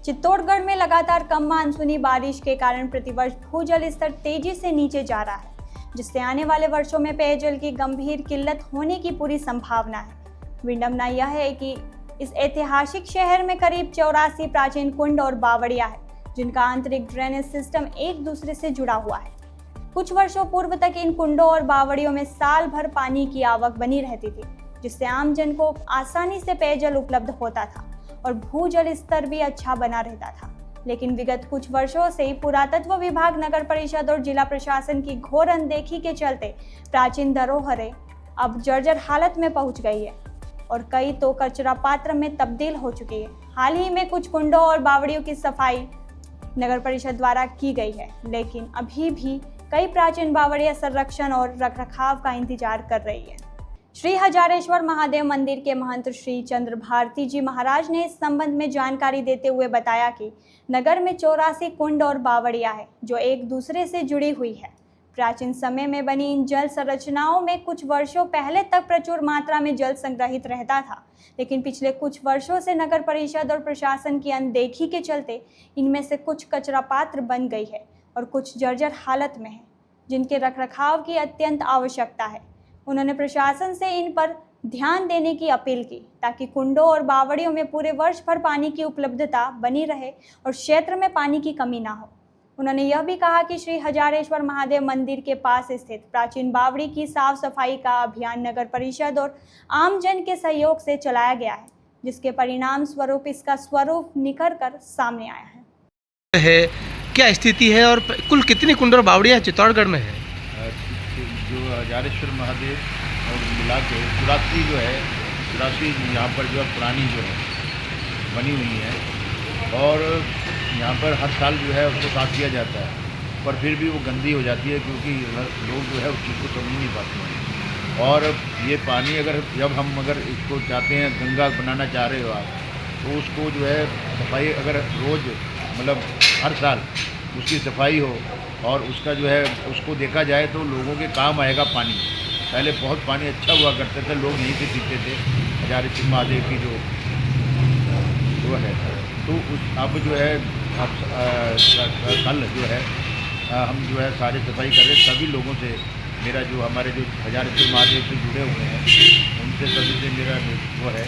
चित्तौड़गढ़ में लगातार कम मानसूनी बारिश के कारण प्रतिवर्ष भूजल स्तर तेजी से नीचे जा रहा है, जिससे आने वाले वर्षों में पेयजल की गंभीर किल्लत होने की पूरी संभावना है। विडंबना यह है कि इस ऐतिहासिक शहर में करीब 84 प्राचीन कुंड और बावड़ियां हैं, जिनका आंतरिक ड्रेनेज सिस्टम एक दूसरे से जुड़ा हुआ है। कुछ वर्षों पूर्व तक इन कुंडों और बावड़ियों में साल भर पानी की आवक बनी रहती थी, जिससे आमजन को आसानी से पेयजल उपलब्ध होता था और भूजल स्तर भी अच्छा बना रहता था। लेकिन विगत कुछ वर्षों से पुरातत्व विभाग, नगर परिषद और जिला प्रशासन की घोर अनदेखी के चलते प्राचीन धरोहरें अब जर्जर हालत में पहुंच गई है और कई तो कचरा पात्र में तब्दील हो चुकी है। हाल ही में कुछ कुंडों और बावड़ियों की सफाई नगर परिषद द्वारा की गई है, लेकिन अभी भी कई प्राचीन बावड़ियां संरक्षण और रखरखाव का इंतजार कर रही है। श्री हजारेश्वर महादेव मंदिर के महंत श्री चंद्र भारती जी महाराज ने इस संबंध में जानकारी देते हुए बताया कि नगर में 84 कुंड और बावड़ियां हैं, जो एक दूसरे से जुड़ी हुई है। प्राचीन समय में बनी इन जल संरचनाओं में कुछ वर्षों पहले तक प्रचुर मात्रा में जल संग्रहित रहता था, लेकिन पिछले कुछ वर्षों से नगर परिषद और प्रशासन की अनदेखी के चलते इनमें से कुछ कचरा पात्र बन गई है और कुछ जर्जर हालत में है, जिनके रखरखाव की अत्यंत आवश्यकता है। उन्होंने प्रशासन से इन पर ध्यान देने की अपील की, ताकि कुंडों और बावड़ियों में पूरे वर्ष भर पानी की उपलब्धता बनी रहे और क्षेत्र में पानी की कमी ना हो। उन्होंने यह भी कहा कि श्री हजारेश्वर महादेव मंदिर के पास स्थित प्राचीन बावड़ी की साफ सफाई का अभियान नगर परिषद और आमजन के सहयोग से चलाया गया है, जिसके परिणाम स्वरूप इसका स्वरूप निखर कर सामने आया है। क्या स्थिति है और कुल कितनी कुंड और बावड़ियां चित्तौड़गढ़ में है? जो हजारेश्वर महादेव और मिला के 84 जो है 84 यहाँ पर जो है पुरानी जो है बनी हुई है और यहाँ पर हर साल जो है उसको साफ किया जाता है, पर फिर भी वो गंदी हो जाती है क्योंकि लोग जो है उस चीज़ को समझ नहीं पाते हैं। और ये पानी अगर इसको चाहते हैं गंगा बनाना चाह रहे हो आप, तो उसको जो है सफाई अगर रोज़ मतलब हर साल उसकी सफाई हो और उसका जो है उसको देखा जाए तो लोगों के काम आएगा पानी। पहले बहुत पानी अच्छा हुआ करते थे, लोग यहीं से पीते थे हजारेश्वर महादेव की जो है। तो अब जो है कल जो है हम जो है सारे सफाई कर रहे सभी लोगों से, मेरा जो हमारे जो हजारेश्वर महादेव से जुड़े हुए हैं उनसे सभी से मेरा वो है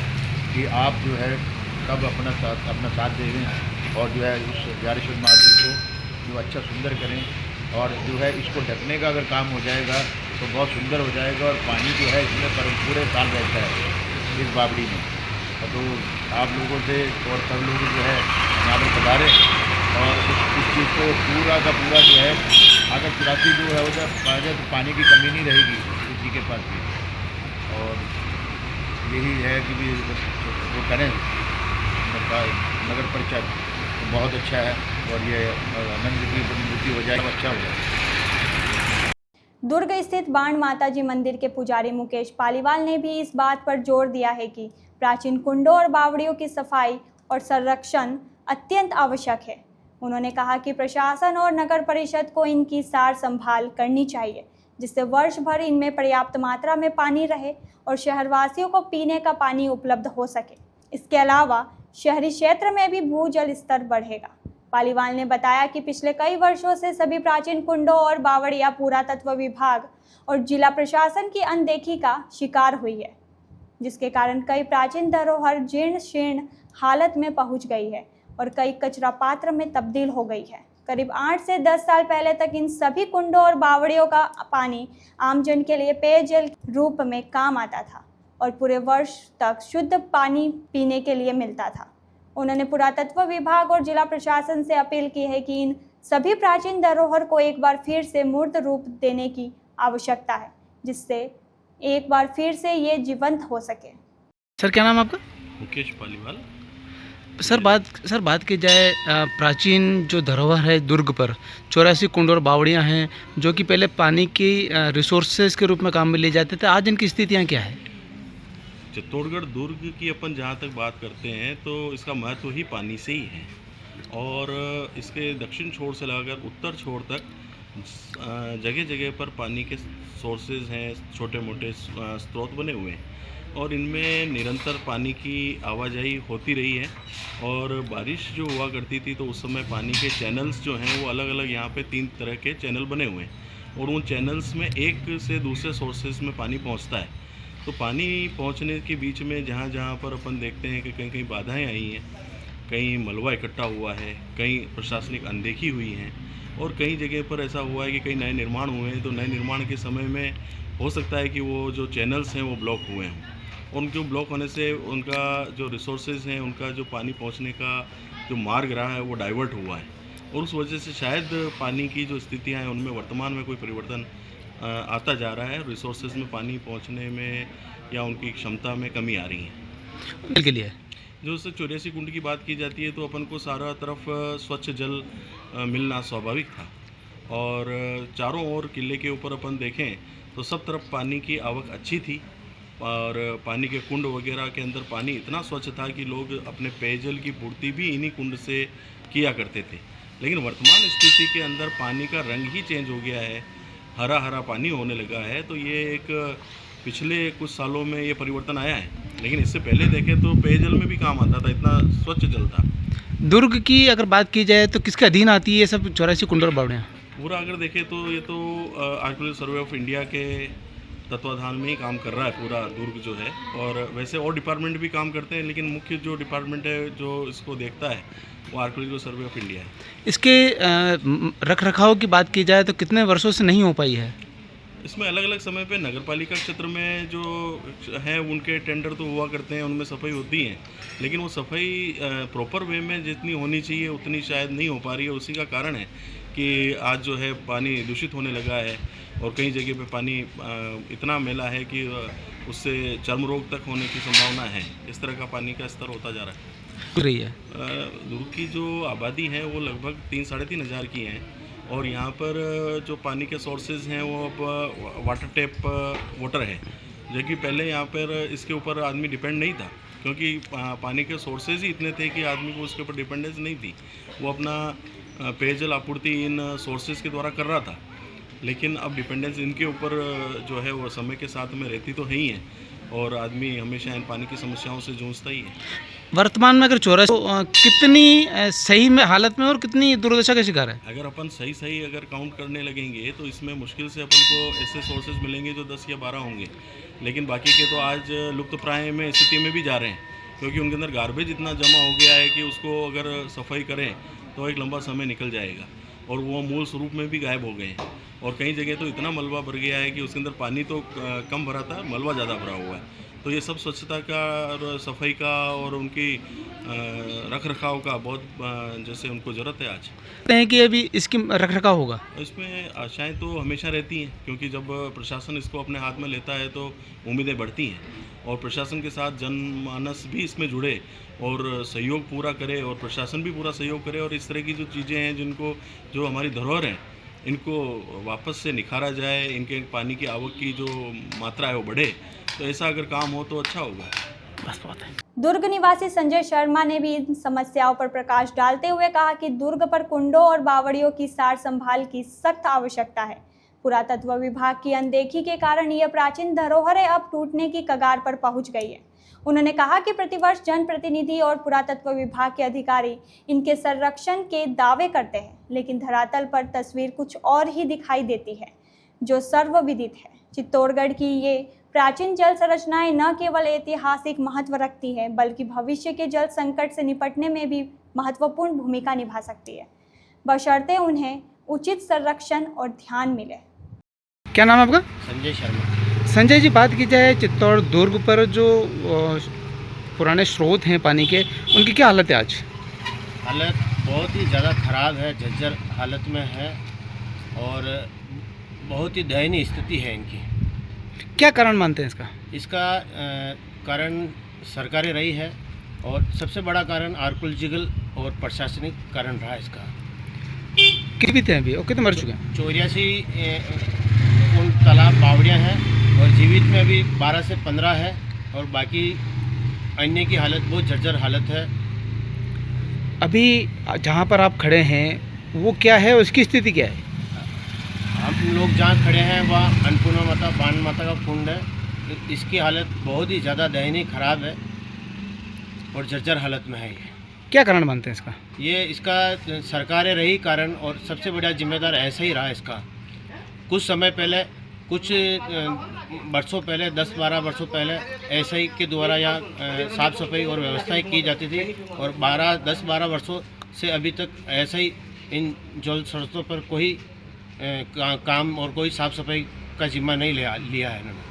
कि आप जो है सब अपना साथ दें और जो है उस हजारेश्वर महादेव को जो अच्छा सुंदर करें, और जो है इसको ढकने का अगर काम हो जाएगा तो बहुत सुंदर हो जाएगा और पानी जो है इसमें पूरे साल रहता है इस बावड़ी में। तो आप लोगों से और सब लोग जो है यहाँ पर पधारें और इस चीज़ को पूरा का पूरा जो है अगर 84 जो है उधर तो पानी की कमी नहीं रहेगी किसी के पास भी। और यही है कि भी वो करें नगर परिषद तो बहुत अच्छा है और ये आनंद की अनुभूति हो जाए, अच्छा हो जाए। दुर्ग स्थित बाण माता जी मंदिर के पुजारी मुकेश पालीवाल ने भी इस बात पर जोर दिया है कि प्राचीन कुंडों और बावड़ियों की सफाई और संरक्षण अत्यंत आवश्यक है। उन्होंने कहा कि प्रशासन और नगर परिषद को इनकी सार संभाल करनी चाहिए, जिससे वर्ष भर इनमें पर्याप्त मात्रा में पानी रहे और शहरवासियों को पीने का पानी उपलब्ध हो सके। इसके अलावा शहरी क्षेत्र में भी भूजल स्तर बढ़ेगा। पालीवाल ने बताया कि पिछले कई वर्षों से सभी प्राचीन कुंडों और बावड़ियां पुरातत्व विभाग और जिला प्रशासन की अनदेखी का शिकार हुई है, जिसके कारण कई प्राचीन धरोहर जीर्ण शीर्ण हालत में पहुंच गई है और कई कचरा पात्र में तब्दील हो गई है। करीब 8 से 10 साल पहले तक इन सभी कुंडों और बावड़ियों का पानी आमजन के लिए पेयजल रूप में काम आता था और पूरे वर्ष तक शुद्ध पानी पीने के लिए मिलता था। उन्होंने पुरातत्व विभाग और जिला प्रशासन से अपील की है कि इन सभी प्राचीन धरोहर को एक बार फिर से मूर्त रूप देने की आवश्यकता है, जिससे एक बार फिर से ये जीवंत हो सके। सर क्या नाम आपका? मुकेश पालीवाल। सर बात की जाए प्राचीन जो धरोहर है दुर्ग पर 84 कुंड और बावड़ियाँ हैं, जो कि पहले पानी की रिसोर्सेज के रूप में काम में लिए जाते थे, आज इनकी स्थितियाँ क्या है? चित्तौड़गढ़ दुर्ग की अपन जहाँ तक बात करते हैं तो इसका महत्व ही पानी से ही है और इसके दक्षिण छोर से लगाकर उत्तर छोर तक जगह जगह पर पानी के सोर्सेज हैं, छोटे मोटे स्रोत बने हुए हैं। और इनमें निरंतर पानी की आवाजाही होती रही है। और बारिश जो हुआ करती थी तो उस समय पानी के चैनल्स जो हैं वो अलग अलग यहाँ पे 3 तरह के चैनल बने हुए हैं और उन चैनल्स में एक से दूसरे सोर्सेज में पानी पहुँचता है। तो पानी पहुँचने के बीच में जहाँ जहाँ पर अपन देखते हैं कि कहीं कहीं बाधाएँ आई हैं, कहीं मलबा इकट्ठा हुआ है, कहीं प्रशासनिक अनदेखी हुई है और कई जगह पर ऐसा हुआ है कि कई नए निर्माण हुए हैं तो नए निर्माण के समय में हो सकता है कि वो जो चैनल्स हैं वो ब्लॉक हुए हों। उनके ब्लॉक होने से उनका जो रिसोर्सेज हैं, उनका जो पानी पहुंचने का जो मार्ग रहा है वो डाइवर्ट हुआ है और उस वजह से शायद पानी की जो स्थितियां हैं उनमें वर्तमान में कोई परिवर्तन आता जा रहा है। रिसोर्सेज में पानी पहुंचने में या उनकी क्षमता में कमी आ रही है। के लिए जो 84 कुंड की बात की जाती है तो अपन को सारा तरफ स्वच्छ जल मिलना स्वाभाविक था और चारों ओर किले के ऊपर अपन देखें तो सब तरफ पानी की आवक अच्छी थी और पानी के कुंड वगैरह के अंदर पानी इतना स्वच्छ था कि लोग अपने पेयजल की पूर्ति भी इन्हीं कुंड से किया करते थे। लेकिन वर्तमान स्थिति के अंदर पानी का रंग ही चेंज हो गया है, हरा हरा पानी होने लगा है। तो ये एक पिछले कुछ सालों में ये परिवर्तन आया है, लेकिन इससे पहले देखें तो पेयजल में भी काम आता था, इतना स्वच्छ जल था। दुर्ग की अगर बात की जाए तो किसके अधीन आती है ये सब 84 कुंड और बावड़ियाँ? पूरा अगर देखें तो ये तो आर्कियोलॉजिकल सर्वे ऑफ इंडिया के तत्वाधान में ही काम कर रहा है पूरा दुर्ग जो है। और वैसे और डिपार्टमेंट भी काम करते हैं, लेकिन मुख्य जो डिपार्टमेंट है जो इसको देखता है वो आर्कियोलॉजिकल सर्वे ऑफ इंडिया है। इसके रख रखाव की बात की जाए तो कितने वर्षों से नहीं हो पाई है? इसमें अलग अलग समय पे नगरपालिका क्षेत्र में जो हैं उनके टेंडर तो हुआ करते हैं, उनमें सफाई होती है, लेकिन वो सफाई प्रॉपर वे में जितनी होनी चाहिए उतनी शायद नहीं हो पा रही है। उसी का कारण है कि आज जो है पानी दूषित होने लगा है और कई जगह पे पानी इतना मैला है कि उससे चर्म रोग तक होने की संभावना है। इस तरह का पानी का स्तर होता जा रहा है। रही है दुर्ग की जो आबादी है वो लगभग 3-3.5 हज़ार की है और यहाँ पर जो पानी के सोर्सेज हैं वो अब वाटर टैप वाटर है, जबकि पहले यहाँ पर इसके ऊपर आदमी डिपेंड नहीं था क्योंकि पानी के सोर्सेज ही इतने थे कि आदमी को उसके ऊपर डिपेंडेंस नहीं थी। वो अपना पेयजल आपूर्ति इन सोर्सेज के द्वारा कर रहा था, लेकिन अब डिपेंडेंस इनके ऊपर जो है वो समय के साथ में रहती तो है ही है और आदमी हमेशा इन पानी की समस्याओं से जूझता ही है। वर्तमान में अगर 84 कितनी सही में हालत में और कितनी दुर्दशा का शिकार है? अगर अपन सही अगर काउंट करने लगेंगे तो इसमें मुश्किल से अपन को ऐसे सोर्सेज मिलेंगे जो 10 या 12 होंगे, लेकिन बाकी के तो आज लुप्त प्राय में स्थिति में भी जा रहे हैं क्योंकि उनके अंदर गार्बेज इतना जमा हो गया है कि उसको अगर सफाई करें तो एक लंबा समय निकल जाएगा और वो मूल स्वरूप में भी गायब हो गए हैं। और कई जगह तो इतना मलबा भर गया है कि उसके अंदर पानी तो कम भरा था, मलबा ज़्यादा भरा हुआ है। तो ये सब स्वच्छता का और सफाई का और उनकी रख रखाव का बहुत जैसे उनको ज़रूरत है आज। कहते हैं कि अभी इसकी रख रखाव होगा, इसमें आशाएं तो हमेशा रहती हैं क्योंकि जब प्रशासन इसको अपने हाथ में लेता है तो उम्मीदें बढ़ती हैं और प्रशासन के साथ जनमानस भी इसमें जुड़े और सहयोग पूरा करे और प्रशासन भी पूरा सहयोग करे और इस तरह की जो चीज़ें हैं जिनको जो हमारी धरोहर हैं इनको वापस से निखारा जाए, इनके पानी की आवक की जो मात्रा है वो बढ़े, तो ऐसा अगर काम हो तो अच्छा होगा। बस बहुत है। दुर्ग निवासी संजय शर्मा ने भी इन समस्याओं पर प्रकाश डालते हुए कहा कि दुर्ग पर कुंडों और बावड़ियों की सार संभाल की सख्त आवश्यकता है। पुरातत्व विभाग की अनदेखी के कारण यह प्राचीन धरोहरें अब टूटने की कगार पर पहुंच गई है। उन्होंने कहा कि प्रतिवर्ष जनप्रतिनिधि और पुरातत्व विभाग के अधिकारी इनके संरक्षण के दावे करते हैं, लेकिन धरातल पर तस्वीर कुछ और ही दिखाई देती है, जो सर्वविदित है। चित्तौड़गढ़ की ये प्राचीन जल संरचनाएं न केवल ऐतिहासिक महत्व रखती है, बल्कि भविष्य के जल संकट से निपटने में भी महत्वपूर्ण भूमिका निभा सकती है, बशर्ते उन्हें उचित संरक्षण और ध्यान मिले। क्या नाम है आपका? संजय शर्मा। संजय जी, बात की जाए चित्तौड़ दुर्ग पर जो पुराने स्रोत हैं पानी के, उनकी क्या हालत है आज? हालत बहुत ही ज़्यादा ख़राब है, जर्जर हालत में है और बहुत ही दयनीय स्थिति है इनकी। क्या कारण मानते हैं इसका? इसका कारण सरकारें रही है और सबसे बड़ा कारण आर्कियोलॉजिकल और प्रशासनिक कारण रहा इसका। कितने थे अभी और कितने मर चुके हैं? 84 उन तालाब बावड़ियाँ हैं और जीवित में अभी 12 से 15 है और बाकी अन्य की हालत बहुत जर्जर हालत है। अभी जहाँ पर आप खड़े हैं वो क्या है, उसकी स्थिति क्या है? हम लोग जहाँ खड़े हैं वह अन्नपूर्णा माता बाण माता का कुंड है। इसकी हालत बहुत ही ज़्यादा दयनीय ख़राब है और जर्जर हालत में है ये। क्या कारण मानते हैं इसका? ये इसका सरकारें रही कारण और सबसे बड़ा जिम्मेदार ऐसा ही रहा इसका। कुछ समय पहले, कुछ वर्षों पहले, 10-12 वर्षों पहले एसआई के द्वारा यहाँ साफ़ सफाई और व्यवस्थाएं की जाती थी और 10-12 वर्षों से अभी तक ऐसा ही इन जल स्रोतों पर कोई काम और कोई साफ़ सफाई का जिम्मा नहीं लिया है इन्होंने।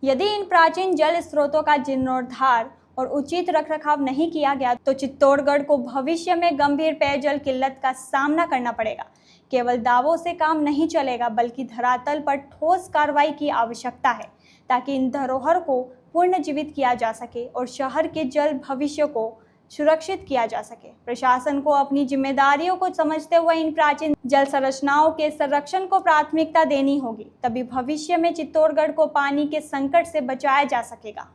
यदि इन प्राचीन जल स्रोतों का जीर्णोद्धार और उचित रखरखाव नहीं किया गया तो चित्तौड़गढ़ को भविष्य में गंभीर पेयजल किल्लत का सामना करना पड़ेगा। केवल दावों से काम नहीं चलेगा बल्कि धरातल पर ठोस कार्रवाई की आवश्यकता है ताकि इन धरोहर को पुनर्जीवित किया जा सके और शहर के जल भविष्य को सुरक्षित किया जा सके। प्रशासन को अपनी जिम्मेदारियों को समझते हुए इन प्राचीन जल संरचनाओं के संरक्षण को प्राथमिकता देनी होगी, तभी भविष्य में चित्तौड़गढ़ को पानी के संकट से बचाया जा सकेगा।